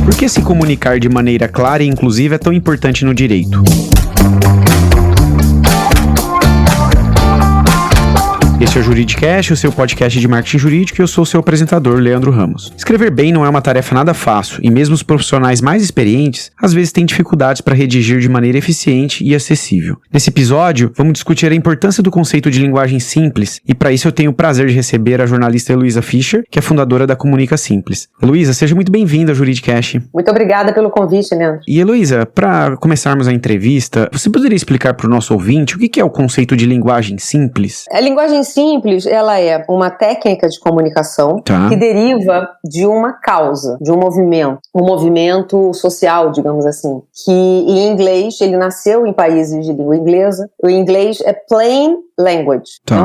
Por que se comunicar de maneira clara e inclusiva é tão importante no direito? Este é o Juridicast, o seu podcast de marketing jurídico, e eu sou o seu apresentador, Leandro Ramos. Escrever bem não é uma tarefa nada fácil, e mesmo os profissionais mais experientes, às vezes têm dificuldades para redigir de maneira eficiente e acessível. Nesse episódio, vamos discutir a importância do conceito de linguagem simples, e para isso eu tenho o prazer de receber a jornalista Heloísa Fischer, que é fundadora da Comunica Simples. Heloísa, seja muito bem-vinda ao Juridicast. Muito obrigada pelo convite, Leandro. E Heloísa, para começarmos a entrevista, você poderia explicar para o nosso ouvinte o que é o conceito de linguagem simples? A linguagem simples, ela é uma técnica de comunicação que deriva de uma causa, de um movimento social, digamos assim, que em inglês, ele nasceu em países de língua inglesa. O inglês é plain language. Então,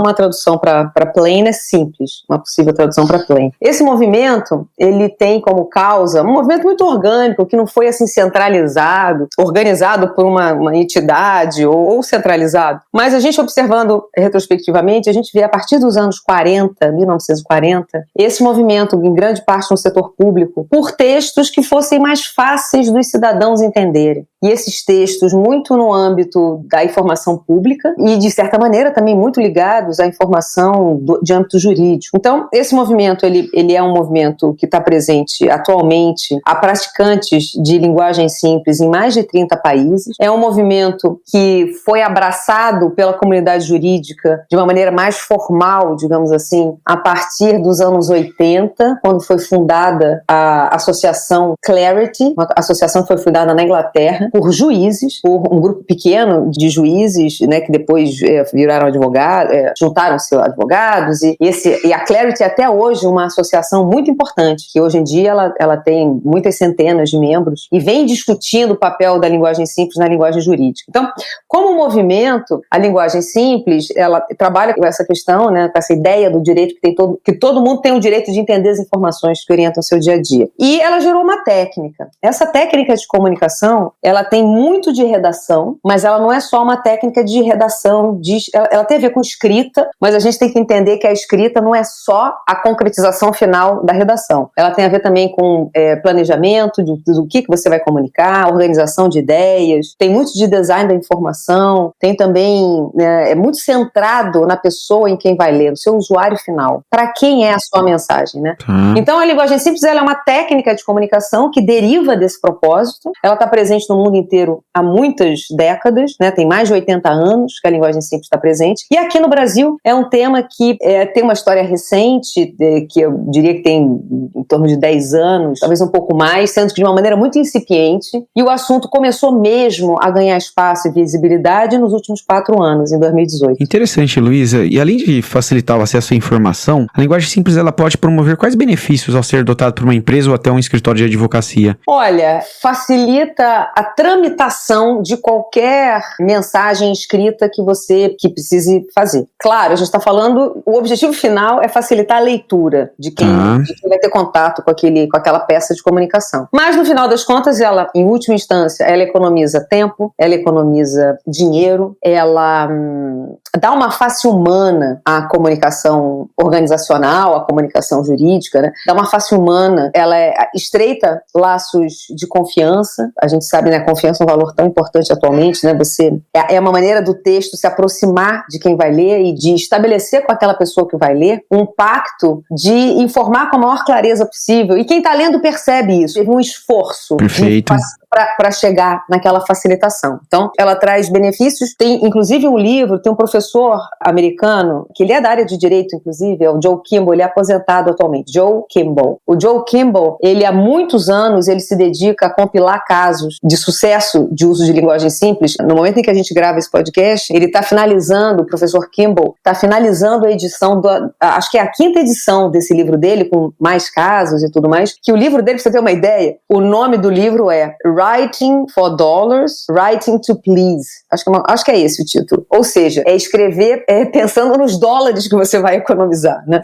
uma tradução para plain é simples, uma possível tradução para plain. Esse movimento, ele tem como causa um movimento muito orgânico, que não foi assim centralizado, organizado por uma entidade ou centralizado. Mas a gente observando retrospectivamente, a gente vê a partir dos anos 1940, esse movimento em grande parte no setor público, por textos que fossem mais fáceis dos cidadãos entenderem. E esses textos muito no âmbito da informação pública e, de certa maneira, também muito ligados à informação de âmbito jurídico. Então, esse movimento, ele é um movimento que está presente atualmente a praticantes de linguagem simples em mais de 30 países. É um movimento que foi abraçado pela comunidade jurídica de uma maneira mais formal, digamos assim, a partir dos anos 80, quando foi fundada a Associação Clarity, uma associação que foi fundada na Inglaterra, por juízes, por um grupo pequeno de juízes, né, que depois viraram advogados, juntaram-se advogados, e a Clarity até hoje é uma associação muito importante, que hoje em dia ela tem muitas centenas de membros e vem discutindo o papel da linguagem simples na linguagem jurídica. Então, como movimento, a linguagem simples, ela trabalha com essa questão, né, com essa ideia do direito que todo mundo tem o direito de entender as informações que orientam o seu dia a dia. E ela gerou uma técnica. Essa técnica de comunicação, ela tem muito de redação, mas ela não é só uma técnica de redação, ela tem a ver com escrita, mas a gente tem que entender que a escrita não é só a concretização final da redação. Ela tem a ver também com planejamento do que você vai comunicar, organização de ideias, tem muito de design da informação, tem também, é muito centrado na pessoa em quem vai ler, no seu usuário final. Para quem é a sua mensagem, né? Então, a linguagem simples, ela é uma técnica de comunicação que deriva desse propósito. Ela está presente no mundo inteiro há muitas décadas, né? Tem mais de 80 anos que a linguagem simples está presente. E aqui no Brasil é um tema que tem uma história recente, que eu diria que tem em torno de 10 anos, talvez um pouco mais, sendo que de uma maneira muito incipiente. E o assunto começou mesmo a ganhar espaço e visibilidade nos últimos 4 anos, em 2018. Interessante, Heloísa. E além de facilitar o acesso à informação, a linguagem simples ela pode promover quais benefícios ao ser adotada por uma empresa ou até um escritório de advocacia? Olha, facilita a tramitação de qualquer mensagem escrita que precise fazer. Claro, a gente está falando, o objetivo final é facilitar a leitura de quem vai ter contato com aquela peça de comunicação. Mas, no final das contas, ela, em última instância, ela economiza tempo, ela economiza dinheiro, ela dá uma face humana à comunicação organizacional, à comunicação jurídica, né? Dá uma face humana, ela estreita laços de confiança. A gente sabe, né, a confiança é um valor tão importante atualmente, né? É uma maneira do texto se aproximar de quem vai ler e de estabelecer com aquela pessoa que vai ler um pacto de informar com a maior clareza possível. E quem está lendo percebe isso. Teve um esforço para chegar naquela facilitação. Então, ela traz benefícios. Tem, inclusive, um livro, tem um professor americano, que ele é da área de direito, inclusive, é o Joe Kimball, ele é aposentado atualmente. Joe Kimball. O Joe Kimball, ele há muitos anos, ele se dedica a compilar casos de sucesso de uso de linguagem simples. No momento em que a gente grava esse podcast, ele está finalizando, o professor Kimball, está finalizando a edição, acho que é a 5ª edição desse livro dele, com mais casos e tudo mais, que o livro dele, pra você ter uma ideia, o nome do livro é Writing for Dollars, Writing to Please. Acho que é esse o título. Ou seja, é escrever pensando nos dólares que você vai economizar, né?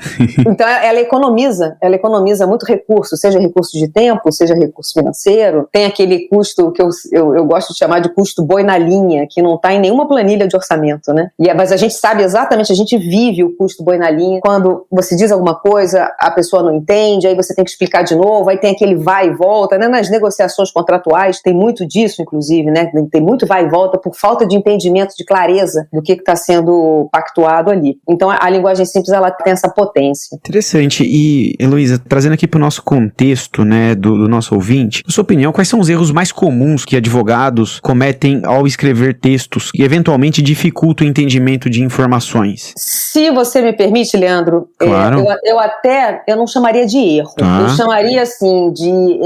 Então, ela economiza muito recurso, seja recurso de tempo, seja recurso financeiro. Tem aquele custo que eu eu gosto de chamar de custo boi na linha, que não está em nenhuma planilha de orçamento, né? Mas a gente sabe exatamente, a gente vive o custo boi na linha. Quando você diz alguma coisa, a pessoa não entende, aí você tem que explicar de novo, aí tem aquele vai e volta, né? Nas negociações contratuais tem muito disso, inclusive, né? Tem muito vai e volta por falta de entendimento, de clareza do que está sendo pactuado ali. Então a linguagem simples, ela tem essa potência. Interessante. E, Heloísa, trazendo aqui para o nosso contexto, né, do nosso ouvinte, na sua opinião, quais são os erros mais comuns que advogados cometem ao escrever textos e eventualmente dificultam o entendimento de informações? Se você me permite, Leandro, claro. eu não chamaria de erro. Eu chamaria, assim, de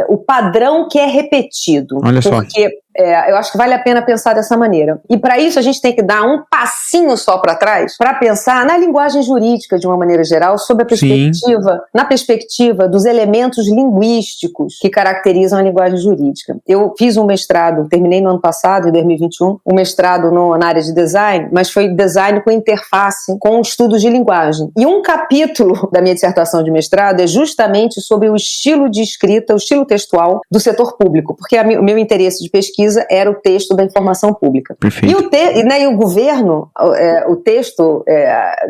o padrão que é repetido. Olha só. Porque eu acho que vale a pena pensar dessa maneira. E para isso a gente tem que dar um passinho só para trás para pensar na linguagem jurídica de uma maneira geral, sobre na perspectiva dos elementos linguísticos que caracterizam a linguagem jurídica. Eu fiz um mestrado, terminei no ano passado, em 2021, um mestrado na área de design, mas foi design com interface com estudos de linguagem. E um capítulo da minha dissertação de mestrado é justamente sobre o estilo de escrita, o estilo textual do setor público, porque o meu interesse de pesquisa era o texto da informação pública. Perfeito. E o governo, o texto,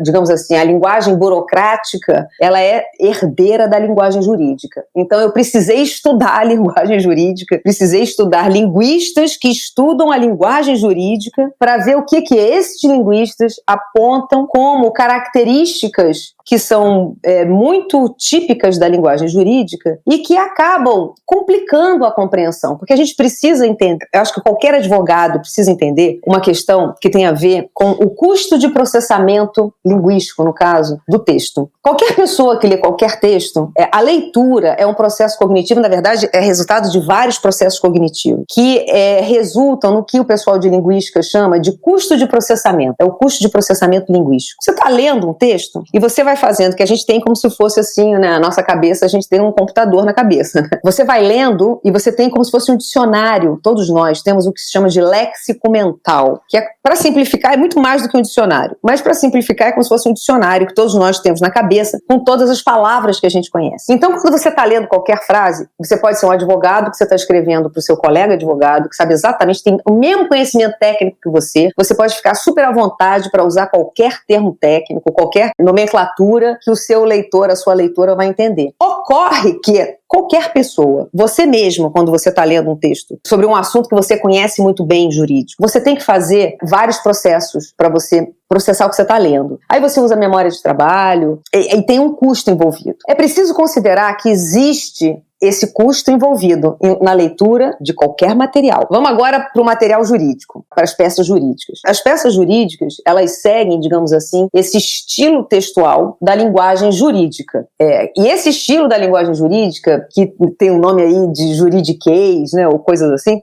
digamos assim, a linguagem burocrática, ela é herdeira da linguagem jurídica. Então eu precisei estudar a linguagem jurídica, precisei estudar linguistas que estudam a linguagem jurídica para ver o que esses linguistas apontam como características que são muito típicas da linguagem jurídica e que acabam complicando a compreensão, porque a gente precisa entender, eu acho que qualquer advogado precisa entender uma questão que tem a ver com o custo de processamento linguístico, no caso, do texto. Qualquer pessoa que lê qualquer texto, a leitura é um processo cognitivo, na verdade, é resultado de vários processos cognitivos, que resultam no que o pessoal de linguística chama de custo de processamento, é o custo de processamento linguístico. Você está lendo um texto e você vai fazendo, que a gente tem como se fosse assim, né, na nossa cabeça, a gente tem um computador na cabeça. Você vai lendo e você tem como se fosse um dicionário. Todos nós temos o que se chama de léxico mental, que para simplificar, é muito mais do que um dicionário, mas para simplificar é como se fosse um dicionário que todos nós temos na cabeça, com todas as palavras que a gente conhece. Então, quando você está lendo qualquer frase, você pode ser um advogado que você está escrevendo para o seu colega advogado, que sabe exatamente, tem o mesmo conhecimento técnico que você pode ficar super à vontade para usar qualquer termo técnico, qualquer nomenclatura que o seu leitor, a sua leitora vai entender. Ocorre que qualquer pessoa, você mesmo, quando você está lendo um texto sobre um assunto que você conhece muito bem jurídico, você tem que fazer vários processos para você processar o que você está lendo. Aí você usa memória de trabalho e tem um custo envolvido. É preciso considerar que existe esse custo envolvido na leitura de qualquer material. Vamos agora para o material jurídico, para as peças jurídicas. As peças jurídicas, elas seguem, digamos assim, esse estilo textual da linguagem jurídica. E esse estilo da linguagem jurídica, que tem o nome aí de juridiquês, né, ou coisas assim,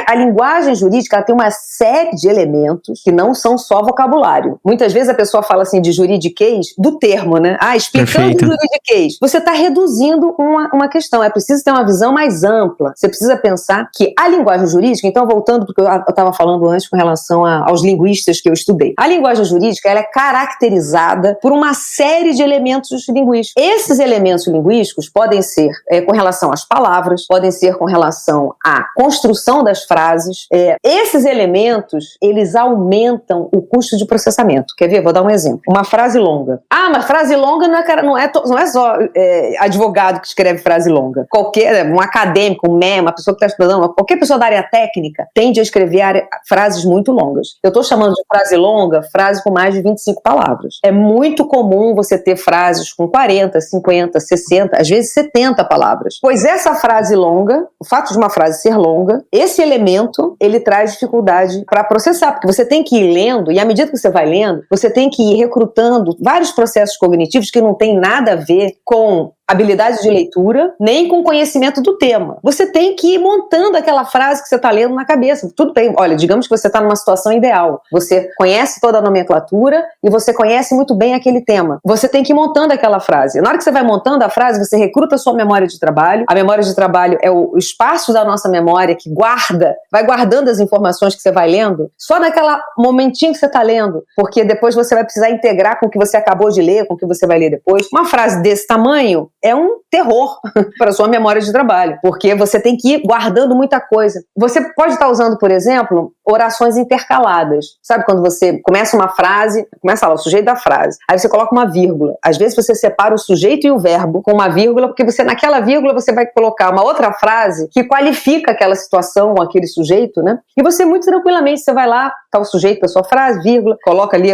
a linguagem jurídica ela tem uma série de elementos que não são só vocabulário. Muitas vezes a pessoa fala assim de juridiquês do termo, né? Explicando o juridiquês. Você está reduzindo uma questão. É preciso ter uma visão mais ampla. Você precisa pensar que a linguagem jurídica, então voltando porque eu estava falando antes com relação aos linguistas que eu estudei, a linguagem jurídica ela é caracterizada por uma série de elementos linguísticos. Esses elementos linguísticos podem ser com relação às palavras, podem ser com relação à construção das frases. Esses elementos, eles aumentam o custo de processamento. Quer ver? Vou dar um exemplo. Uma frase longa. Mas frase longa não é só advogado que escreve frase longa. Um acadêmico, uma pessoa que está estudando, qualquer pessoa da área técnica tende a escrever frases muito longas. Eu estou chamando de frase longa, frase com mais de 25 palavras. É muito comum você ter frases com 40, 50, 60, às vezes 70 palavras. Pois essa frase longa, o fato de uma frase ser longa, esse elemento, ele traz dificuldade para processar, porque você tem que ir lendo, e à medida que você vai lendo, você tem que ir recrutando vários processos cognitivos que não tem nada a ver com habilidade de leitura, nem com conhecimento do tema. Você tem que ir montando aquela frase que você está lendo na cabeça. Tudo bem, olha, digamos que você está numa situação ideal. Você conhece toda a nomenclatura e você conhece muito bem aquele tema. Você tem que ir montando aquela frase. Na hora que você vai montando a frase, você recruta a sua memória de trabalho. A memória de trabalho é o espaço da nossa memória que vai guardando as informações que você vai lendo, só naquela momentinho que você está lendo, porque depois você vai precisar integrar com o que você acabou de ler, com o que você vai ler depois. Uma frase desse tamanho, é um terror para a sua memória de trabalho, porque você tem que ir guardando muita coisa. Você pode estar usando, por exemplo, orações intercaladas. Sabe quando você começa uma frase, começa lá o sujeito da frase, aí você coloca uma vírgula. Às vezes você separa o sujeito e o verbo com uma vírgula, porque você naquela vírgula você vai colocar uma outra frase que qualifica aquela situação ou aquele sujeito, né? E você muito tranquilamente, você vai lá, tá o sujeito da sua frase, vírgula, coloca ali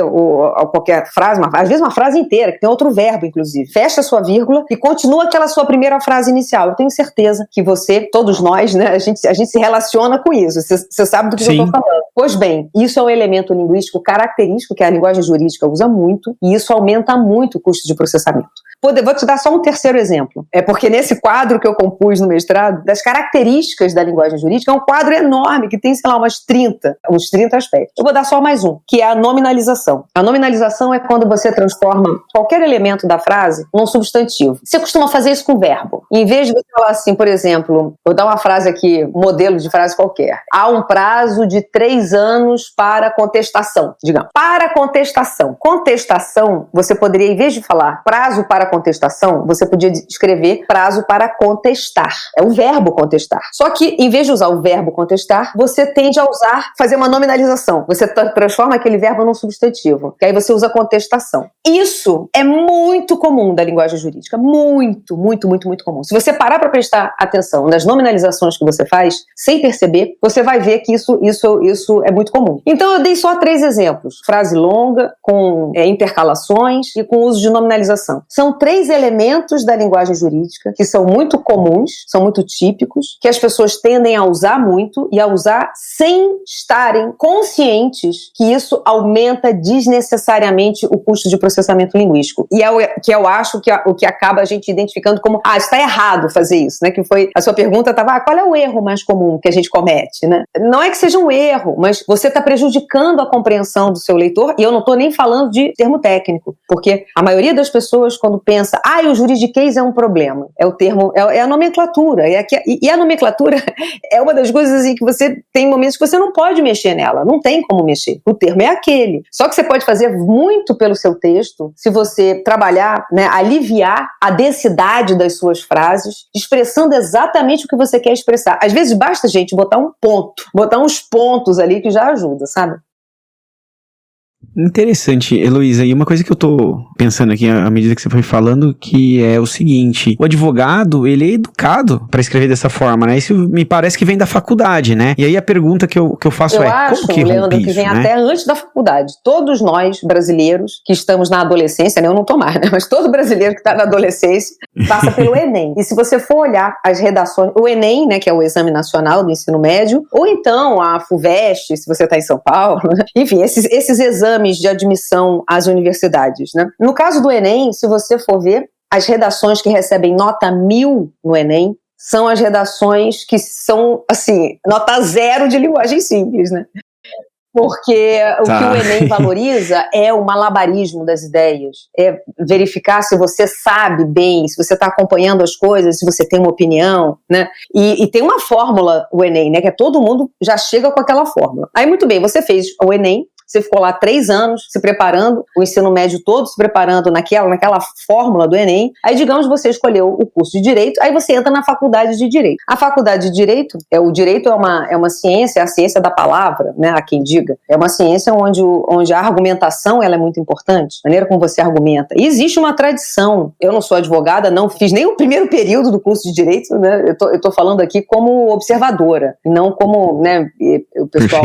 qualquer frase, às vezes uma frase inteira, que tem outro verbo, inclusive. Fecha a sua vírgula e continua aquela sua primeira frase inicial. Eu tenho certeza que você, todos nós, né, a gente se relaciona com isso. Você sabe do que eu estou falando. Pois bem, isso é um elemento linguístico característico que a linguagem jurídica usa muito, e isso aumenta muito o custo de processamento. Vou te dar só um terceiro exemplo. É porque nesse quadro que eu compus no mestrado, das características da linguagem jurídica, é um quadro enorme, que tem, sei lá, uns 30 aspectos. Eu vou dar só mais um, que é a nominalização. A nominalização é quando você transforma qualquer elemento da frase num substantivo. Você costuma fazer isso com o verbo. Em vez de você falar assim, por exemplo, vou dar uma frase aqui, modelo de frase qualquer. Há um prazo de 3 anos para contestação, digamos. Para contestação. Contestação, você poderia, em vez de falar prazo para contestação, você podia escrever prazo para contestar. É o verbo contestar. Só que, em vez de usar o verbo contestar, você tende a fazer uma nominalização. Você transforma aquele verbo num substantivo. Que aí você usa contestação. Isso é muito comum da linguagem jurídica. Muito, muito, muito, muito comum. Se você parar para prestar atenção nas nominalizações que você faz, sem perceber, você vai ver que isso é muito comum. Então, eu dei só 3 exemplos. Frase longa, com intercalações e com uso de nominalização. São 3 elementos da linguagem jurídica que são muito comuns, são muito típicos, que as pessoas tendem a usar muito e a usar sem estarem conscientes que isso aumenta desnecessariamente o custo de processamento linguístico. E que eu acho que o que acaba a gente identificando como, está errado fazer isso, né? Que foi, a sua pergunta estava, qual é o erro mais comum que a gente comete, né? Não é que seja um erro, mas você está prejudicando a compreensão do seu leitor, e eu não estou nem falando de termo técnico, porque a maioria das pessoas, quando pensa, o juridiquês é um problema, é o termo, é a nomenclatura, e a nomenclatura é uma das coisas assim, que você tem momentos que você não pode mexer nela, não tem como mexer, o termo é aquele, só que você pode fazer muito pelo seu texto, se você trabalhar, né, aliviar a densidade das suas frases, expressando exatamente o que você quer expressar. Às vezes basta, gente, botar uns pontos ali que já ajuda, sabe? Interessante, Heloísa, e uma coisa que eu tô pensando aqui à medida que você foi falando, que é o seguinte, o advogado, ele é educado para escrever dessa forma, né? Isso me parece que vem da faculdade, né? E aí a pergunta que eu faço como que Leandro, que vem até antes da faculdade. Todos nós, brasileiros, que estamos na adolescência, né? Eu não tô mais, né? Mas todo brasileiro que está na adolescência passa pelo Enem. E se você for olhar as redações, o Enem, né, que é o Exame Nacional do Ensino Médio, ou então a FUVEST, se você está em São Paulo, né? Enfim, esses exames de admissão às universidades, né? No caso do Enem, se você for ver, as redações que recebem nota 1000 no Enem são as redações que são, assim, nota 0 de linguagem simples, né? Porque o que o Enem valoriza é o malabarismo das ideias, é verificar se você sabe bem, se você está acompanhando as coisas, se você tem uma opinião, né? E tem uma fórmula, o Enem, né? Que todo mundo já chega com aquela fórmula. Aí, muito bem, você fez o Enem, você ficou lá 3 anos se preparando, o ensino médio todo se preparando naquela fórmula do Enem. Aí, digamos, você escolheu o curso de Direito, aí você entra na faculdade de Direito. A faculdade de Direito, o Direito é uma ciência, é a ciência da palavra, né, a quem diga. É uma ciência onde a argumentação ela é muito importante, a maneira como você argumenta. E existe uma tradição. Eu não sou advogada, não fiz nem o primeiro período do curso de Direito, né? Eu tô falando aqui como observadora, não como, né, o pessoal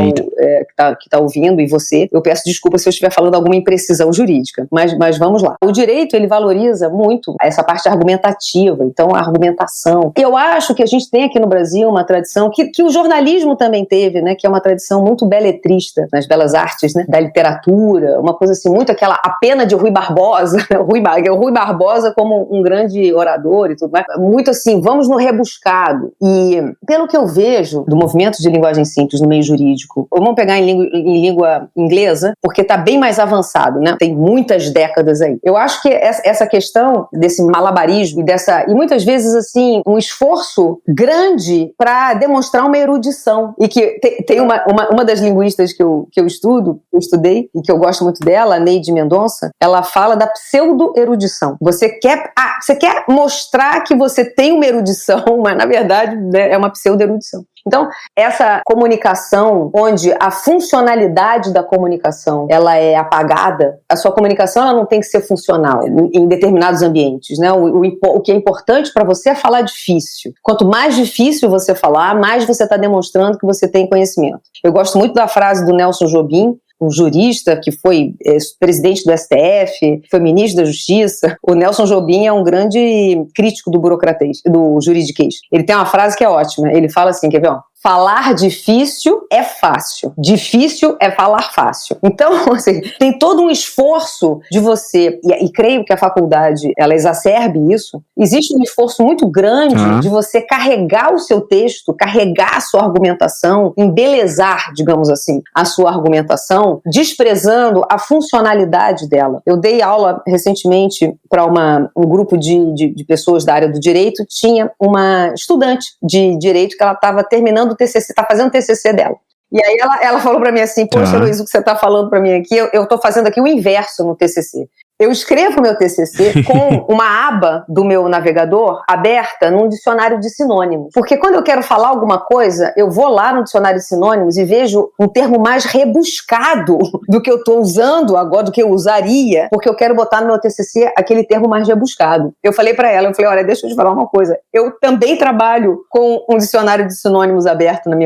que tá ouvindo e você. Eu peço desculpa se eu estiver falando alguma imprecisão jurídica, mas vamos lá. O direito, ele valoriza muito essa parte argumentativa, então a argumentação. Eu acho que a gente tem aqui no Brasil uma tradição que o jornalismo também teve, né, que é uma tradição muito beletrista nas belas artes, né, da literatura, uma coisa assim, muito aquela a pena de Rui Barbosa, o Rui Barbosa como um grande orador e tudo mais, muito assim, vamos no rebuscado. E pelo que eu vejo do movimento de linguagem simples no meio jurídico, vamos pegar em língua inglesa, porque está bem mais avançado, né? Tem muitas décadas aí. Eu acho que essa questão desse malabarismo e muitas vezes, assim, um esforço grande para demonstrar uma erudição. E que tem uma das linguistas que eu estudei, e que eu gosto muito dela, a Neide Mendonça, ela fala da pseudo-erudição. Você quer mostrar que você tem uma erudição, mas na verdade, né, é uma pseudo-erudição. Então, essa comunicação, onde a funcionalidade da comunicação ela é apagada, a sua comunicação ela não tem que ser funcional em determinados ambientes, né? O que é importante para você é falar difícil. Quanto mais difícil você falar, mais você está demonstrando que você tem conhecimento. Eu gosto muito da frase do Nelson Jobim, um jurista que foi presidente do STF, foi ministro da Justiça. O Nelson Jobim é um grande crítico do juridiquês. Ele tem uma frase que é ótima. Ele fala assim, quer ver, ó? Falar difícil é fácil. Difícil é falar fácil. Então, assim, tem todo um esforço de você, e creio que a faculdade, ela exacerbe isso, existe um esforço muito grande de você carregar o seu texto, carregar a sua argumentação, embelezar, digamos assim, a sua argumentação, desprezando a funcionalidade dela. Eu dei aula recentemente para um grupo de pessoas da área do direito, tinha uma estudante de direito que ela estava terminando o TCC, tá fazendo o TCC dela. E aí ela falou pra mim assim, poxa, Heloísa, o que você tá falando pra mim aqui, eu tô fazendo aqui o inverso no TCC. Eu escrevo meu TCC com uma aba do meu navegador aberta num dicionário de sinônimos. Porque quando eu quero falar alguma coisa, eu vou lá no dicionário de sinônimos e vejo um termo mais rebuscado do que eu estou usando agora, do que eu usaria, porque eu quero botar no meu TCC aquele termo mais rebuscado. Eu falei para ela, olha, deixa eu te falar uma coisa. Eu também trabalho com um dicionário de sinônimos aberto na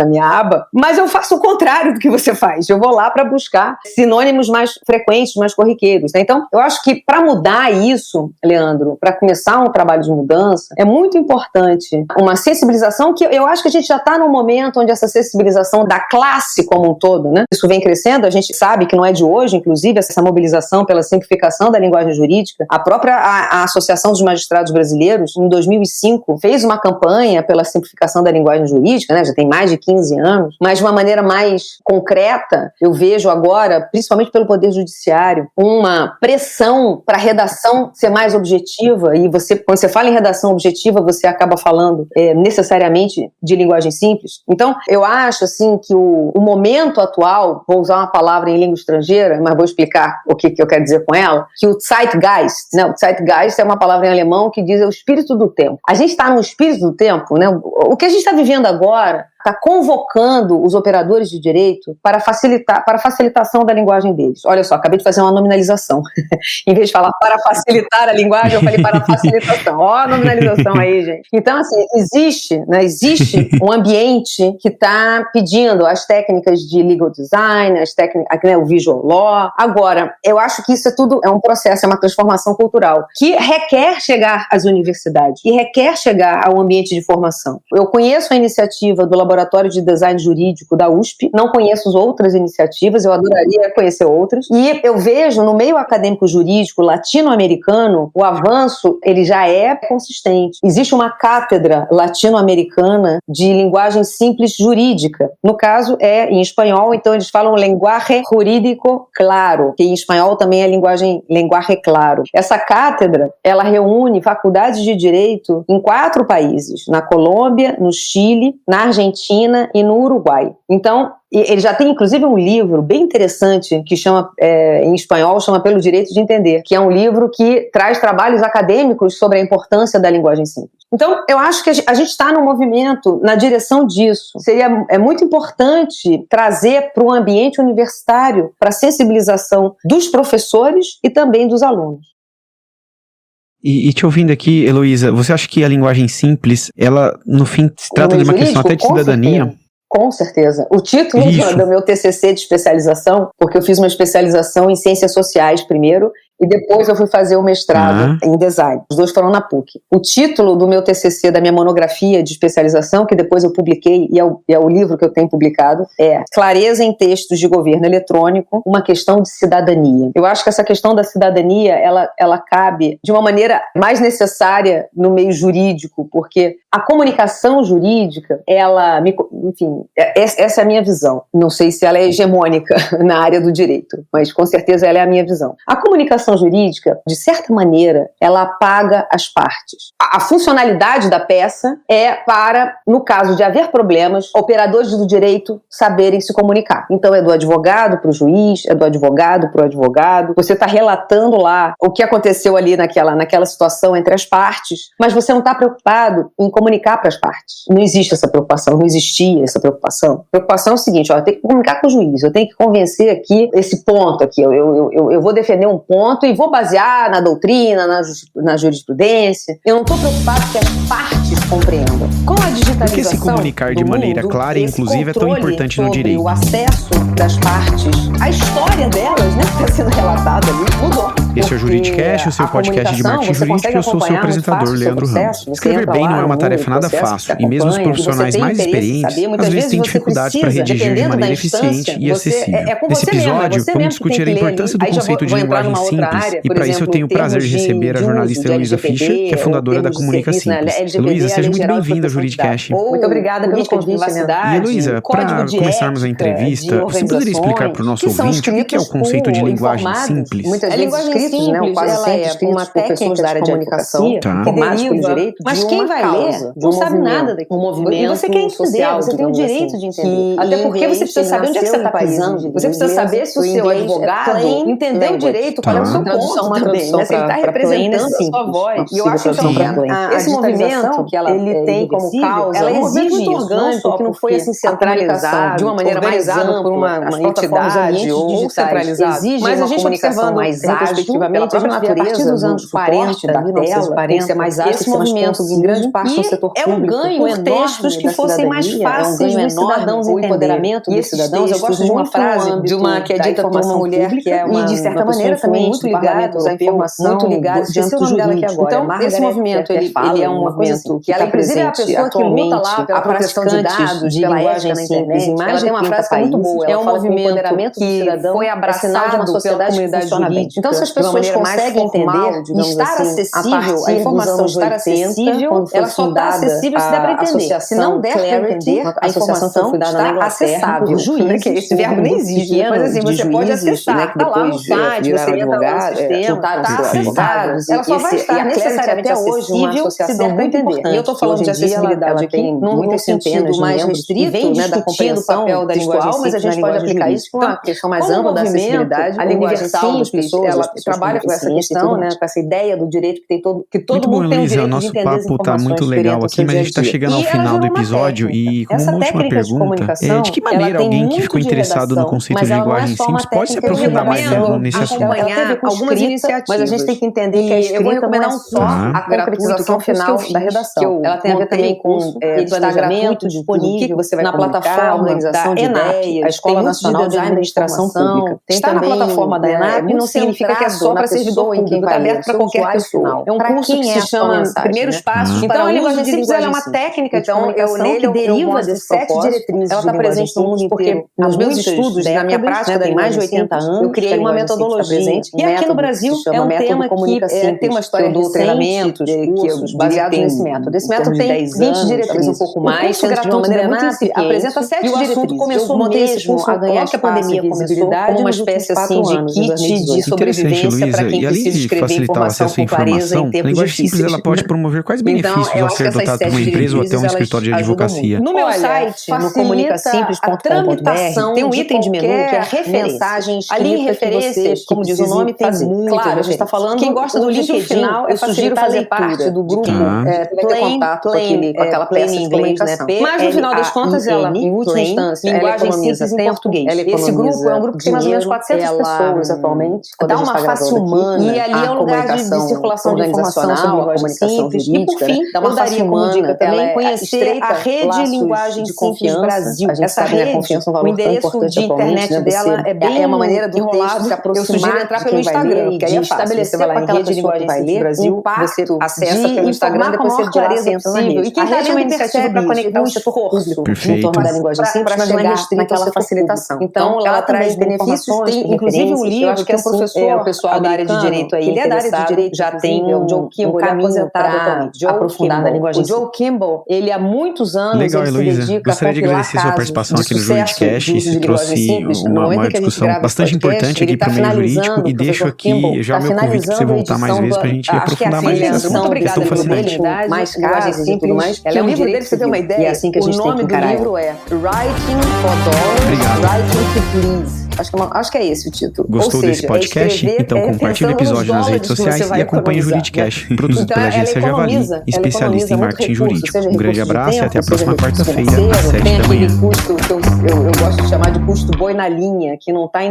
minha aba, mas eu faço o contrário do que você faz. Eu vou lá para buscar sinônimos mais frequentes, mais corriqueiros, né? Então, eu acho que para mudar isso, Leandro, para começar um trabalho de mudança, é muito importante uma sensibilização que eu acho que a gente já está num momento onde essa sensibilização da classe como um todo, né? Isso vem crescendo, a gente sabe que não é de hoje, inclusive, essa mobilização pela simplificação da linguagem jurídica. A própria a Associação dos Magistrados Brasileiros, em 2005, fez uma campanha pela simplificação da linguagem jurídica, né? Já tem mais de 15 anos, mas de uma maneira mais concreta, eu vejo agora, principalmente pelo Poder Judiciário, uma pressão para a redação ser mais objetiva, e quando você fala em redação objetiva, você acaba falando necessariamente de linguagem simples. Então, eu acho assim que o momento atual, vou usar uma palavra em língua estrangeira, mas vou explicar o que eu quero dizer com ela, que o Zeitgeist, né? O Zeitgeist é uma palavra em alemão que diz o espírito do tempo. A gente está no espírito do tempo, né? O que a gente está vivendo agora está convocando os operadores de direito para a facilitação da linguagem deles. Olha só, acabei de fazer uma nominalização. Em vez de falar para facilitar a linguagem, eu falei para a facilitação. Ó, a nominalização aí, gente. Então, assim, existe um ambiente que está pedindo as técnicas de legal design, as técnicas, né, o visual law. Agora, eu acho que isso tudo é um processo, é uma transformação cultural que requer chegar às universidades e requer chegar ao ambiente de formação. Eu conheço a iniciativa do Laboratório de Design Jurídico da USP, não conheço as outras iniciativas, eu adoraria conhecer outras, e eu vejo no meio acadêmico jurídico latino-americano, o avanço, ele já é consistente. Existe uma cátedra latino-americana de linguagem simples jurídica, no caso é em espanhol, então eles falam lenguaje jurídico claro, que em espanhol também é linguaje claro. Essa cátedra, ela reúne faculdades de direito em 4 países, na Colômbia, no Chile, na Argentina e no Uruguai. Então, ele já tem inclusive um livro bem interessante que chama, em espanhol, chama Pelo Direito de Entender, que é um livro que traz trabalhos acadêmicos sobre a importância da linguagem simples. Então, eu acho que a gente está num movimento na direção disso. É muito importante trazer para o ambiente universitário, para a sensibilização dos professores e também dos alunos. E te ouvindo aqui, Heloísa, você acha que a linguagem simples, ela, no fim, se trata de uma questão até de cidadania? Com certeza. O título do meu TCC de especialização, porque eu fiz uma especialização em ciências sociais primeiro, e depois eu fui fazer o mestrado em design. Os dois foram na PUC. O título do meu TCC, da minha monografia de especialização, que depois eu publiquei, e é o livro que eu tenho publicado, é Clareza em Textos de Governo Eletrônico, uma questão de cidadania. Eu acho que essa questão da cidadania, ela cabe de uma maneira mais necessária no meio jurídico, porque a comunicação jurídica, enfim, essa é a minha visão. Não sei se ela é hegemônica na área do direito, mas com certeza ela é a minha visão. A comunicação jurídica, de certa maneira, ela apaga as partes. A funcionalidade da peça é para, no caso de haver problemas, operadores do direito saberem se comunicar. Então é do advogado para o juiz, é do advogado para o advogado. Você está relatando lá o que aconteceu ali naquela situação entre as partes, mas você não está preocupado em comunicar para as partes. Não existe essa preocupação, não existia essa preocupação. A preocupação é o seguinte, eu tenho que comunicar com o juiz, eu tenho que convencer aqui esse ponto aqui, eu vou defender um ponto e vou basear na doutrina, na jurisprudência. Eu não estou preocupado que as partes compreendam. Com a digitalização, porque se comunicar de maneira clara e inclusiva é tão importante no direito. O acesso das partes, a história delas, né, que está sendo relatada ali, mudou. Esse é o Juridicast, o seu podcast de marketing jurídico, eu sou o seu apresentador, Leandro Ramos. Escrever bem não é uma tarefa nada fácil, e mesmo os profissionais mais experientes, às vezes têm dificuldades para redigir de maneira eficiente e acessível. Nesse episódio, vamos discutir a importância do conceito de linguagem simples, e para isso eu tenho o prazer de receber a jornalista Heloísa Fischer, que é fundadora da Comunica Simples. Heloísa, seja muito bem-vinda ao Juridicast. Muito obrigada pelo convite, E Heloísa, para começarmos a entrevista, você poderia explicar para o nosso ouvinte o que é o conceito de linguagem simples? A linguagem simples, né, quase sempre uma técnica da área de comunicação que deriva, mas quem vai ler não sabe nada daquilo. E você quer entender, você tem o direito de entender. Até porque você precisa saber onde é que você está pisando. Você precisa saber se o seu advogado entendeu direito qual é o seu ponto também, né? Se ele está representando a sua voz. E eu acho que esse movimento que ele tem como causa, ela exige muito orgânico, que não foi assim centralizado, de uma maneira mais ampla, por uma entidade ou centralizado. Mas a gente observando mais ágil, efetivamente, a natureza dos anos 40 da tela, tem que ser mais ágil, esse movimento em grande parte do setor público, é um ganho por textos que fossem mais fáceis dos cidadãos entenderem. O empoderamento dos cidadãos, eu gosto de uma frase que é dita por uma mulher que é uma, e de certa maneira também muito ligados à informação, muito ligados diante do jurídico. Então, esse movimento, ele é um movimento que ela, inclusive, é a pessoa que luta lá pela proteção de dados, de linguagem na internet. Ela tem uma frase que é muito boa. É um movimento que foi abraçado pela comunidade jurídica. Então, se as pessoas conseguem entender, estar acessível, a informação estar acessível, ela só está acessível se der para entender. Se não der para entender, a informação está acessável. Juiz, esse verbo nem existe, mas assim, você pode acessar, está lá no site, você entra lá no sistema, está acessado, ela só vai estar necessariamente acessível se der para entender. E eu estou falando de acessibilidade aqui, num sentido mais restrito, né, da compreensão do papel da linguagem, mas a gente pode aplicar isso com uma questão mais ampla da acessibilidade, a linguagem simples, ela trabalha com essa questão, né, com essa ideia do direito que todo mundo tem o direito de entender as informações. Nosso papo tá muito legal aqui, mas a gente está chegando ao final do episódio e como uma última pergunta, de que maneira alguém que ficou interessado no conceito de linguagem simples pode se aprofundar mais nesse assunto? Acompanhar algumas iniciativas, mas a gente tem que entender que a escrita não é só a concretização final da redação. Ela tem a ver também com planejamento disponível, você vai na plataforma, organização de ideias, a Escola Nacional de Administração Pública. Está na plataforma da ENAP, não significa que é só para servidor público, está aberto para qualquer pessoa. É um curso que se chama Primeiros Passos. Então, a linguagem simples é uma técnica de comunicação que deriva de 7 diretrizes. Ela está presente no mundo inteiro. Nos meus estudos, na minha prática, tem mais de 80 anos, eu criei uma metodologia. E aqui no Brasil é um tema que tem uma história de doutoramentos, cursos baseados nesse método. Esse método tem 20 diretrizes, um pouco mais, de uma maneira muito incipiente. Apresenta 7 diretrizes. E o assunto começou mesmo a ganhar que a pandemia começou como uma espécie assim de kit de sobrevivência para quem precisa escrever informação com clareza em tempos difíceis. Ela pode promover quais benefícios ao ser dotado por uma empresa ou até um escritório de advocacia? No meu site, no comunicasimples.com.br, tem um item de menu que é mensagens ali em referências, como diz o nome, tem muito. Claro, a gente está falando, quem gosta do LinkedIn, final, eu sugiro fazer parte do grupo, vai ter contato com aquela peça de comunicação. Mas no final das contas, ela, em última instância, linguagem simples em português. Esse grupo é um grupo que tem mais ou menos 400 pessoas atualmente. Dá uma face humana. E ali é um lugar de circulação de informação sobre linguagem simples. E por fim, eu daria como dica também conhecer a rede Linguagem Simples Brasil. Essa rede, o endereço de internet dela é bem uma maneira do enrolado. Eu sugiro entrar pelo Instagram, porque aí é fácil. Você vai lá em rede de linguagem simples Brasil, você acessa pelo Instagram, depois você clareza possível. E quem está lendo percebe para conectar o setor público em torno da linguagem simples para chegar naquela facilitação. Então, ela traz benefícios, tem inclusive um livro que é um professor, o pessoal da área de direito aí, ele é da área de direito, já tem um caminho para aprofundar na linguagem. O Joe Kimball, ele há muitos anos legal, Heloísa. Gostaria de agradecer sua participação aqui no Juridicast. Você trouxe uma discussão bastante importante aqui para o meio jurídico e deixo aqui já meu convite para você voltar mais vezes para a gente aprofundar mais esse assunto. Muito obrigado, fascinante. Mais casos e tudo mais. Ela é um livro dele, pra você ter uma ideia. E é assim que a gente tem que encarar. O nome do livro é Writing for Dollars, Writing to Please. Acho que é esse o título. Gostou desse podcast? Então compartilhe o episódio nas redes sociais e acompanhe o Juridicast, produzido pela agência Javali, especialista em marketing jurídico. Um grande abraço e até a próxima quarta-feira, às 7 da manhã. Tem aquele custo que eu gosto de chamar de custo boi na linha, que não está em nenhum